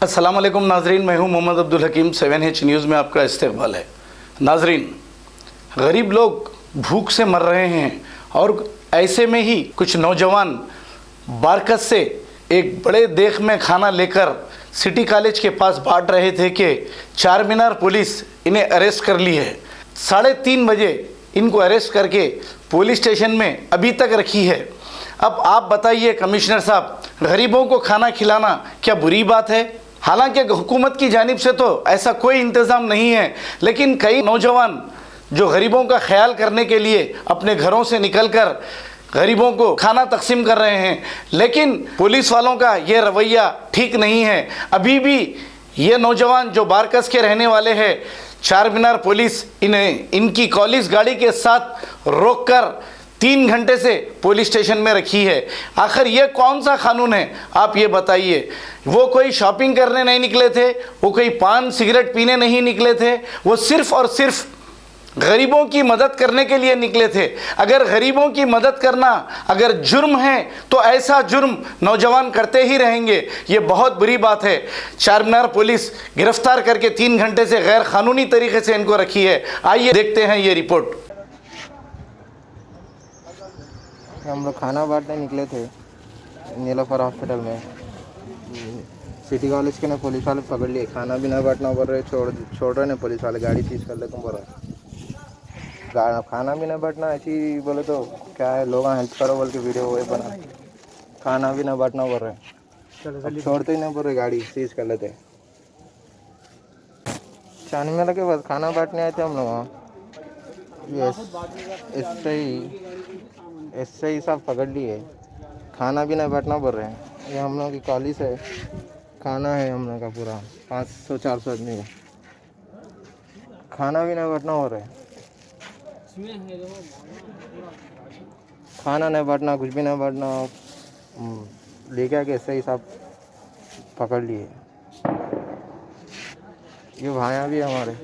अस्सलाम वालेकुम नाजरीन, मैं हूं मोहम्मद अब्दुल हकीम। 7H न्यूज़ में आपका इस्तकबाल है। नाजरीन, गरीब लोग भूख से मर रहे हैं और ऐसे में ही कुछ नौजवान बारकस से एक बड़े देख में खाना लेकर सिटी कॉलेज के पास बांट रहे थे कि चार मीनार पुलिस इन्हें अरेस्ट कर ली है। 3:30 बजे इनको अरेस्ट करके पुलिस स्टेशन में अभी तक रखी है। अब आप बताइए कमिश्नर साहब, गरीबों को खाना खिलाना क्या बुरी बात है? हालांकि हुकूमत की जानिब से तो ऐसा कोई इंतज़ाम नहीं है, लेकिन कई नौजवान जो गरीबों का ख्याल करने के लिए अपने घरों से निकलकर गरीबों को खाना तकसीम कर रहे हैं, लेकिन पुलिस वालों का ये रवैया ठीक नहीं है। अभी भी ये नौजवान जो बारकस के रहने वाले हैं, चार मीनार पुलिस इन्हें इनकी कॉलेज गाड़ी के साथ रोककर 3 घंटे से पुलिस स्टेशन में रखी है। आखिर ये कौन सा कानून है, आप ये बताइए। वो कोई शॉपिंग करने नहीं निकले थे, वो कोई पान सिगरेट पीने नहीं निकले थे, वो सिर्फ़ और सिर्फ गरीबों की मदद करने के लिए निकले थे। अगर गरीबों की मदद करना अगर जुर्म है तो ऐसा जुर्म नौजवान करते ही रहेंगे। ये बहुत बुरी बात है। चार मीनार पुलिस गिरफ्तार करके 3 घंटे से गैर कानूनी तरीके से इनको रखी है। आइए देखते हैं ये रिपोर्ट। हम लोग खाना बांटने निकले थे नीलोफर हॉस्पिटल में। सिटी कॉलेज के ना पुलिस वाले पकड़ लिए। खाना भी ना बांटना बोल रहे, छोड़ रहे ना पुलिस वाले, गाड़ी सीज कर ले तुम बोल रहे। खाना भी ना बांटना ऐसी बोले तो क्या है, लोग हेल्प करो बोल के वीडियो वो बना। खाना भी ना बांटना बोल रहे, छोड़ते ही नहीं बोल रहे, गाड़ी सीज कर लेते। चांदमेला के बाद खाना बांटने आए थे हम लोग वहाँ। इससे ही सब पकड़ लिए। खाना भी नहीं बांटना बोल रहे हैं। ये हम लोग की कॉलेज है, खाना है हम लोग का पूरा 500-400 आदमी का। खाना भी नहीं बांटना हो रहा है। खाना नहीं बांटना, कुछ भी नहीं बांटना, लेके आके ऐसे ही सब पकड़ लिए। ये भाइयाँ भी हमारे।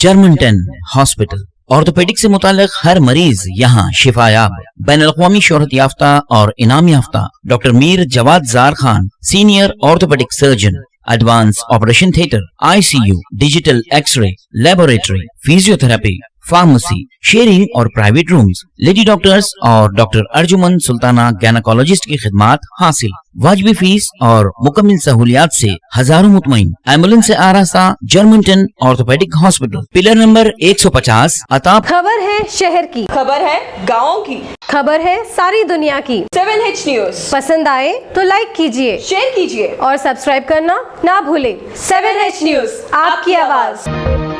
जर्मनटन हॉस्पिटल ऑर्थोपेडिक से मुताल्लिक हर मरीज यहाँ शिफायाब। बैनुल-अक़वामी शोहरत याफ्ता और इनाम याफ्ता doctor Mir Jawad Zar Khan, senior orthopaedic surgeon, advance operation theatre, ICU, digital x ray, laboratory, physiotherapy, pharmacy, sharing और प्राइवेट रूम्स, लेडी डॉक्टर्स और डॉक्टर अर्जुमन सुल्ताना गायनेकोलॉजिस्ट की खिदमात हासिल। वाजिबी फीस और मुकम्मल सहूलियात से हजारों मुतमईन। एम्बुलेंस से आरास्ता Germantown orthopaedic hospital, pillar number 150 अताब। खबर है शहर की, खबर है गाँव की, खबर है सारी दुनिया की। 7H न्यूज़ पसंद आए तो लाइक कीजिए, शेयर कीजिए और सब्सक्राइब करना ना भूलें। 7H न्यूज़, आपकी आवाज।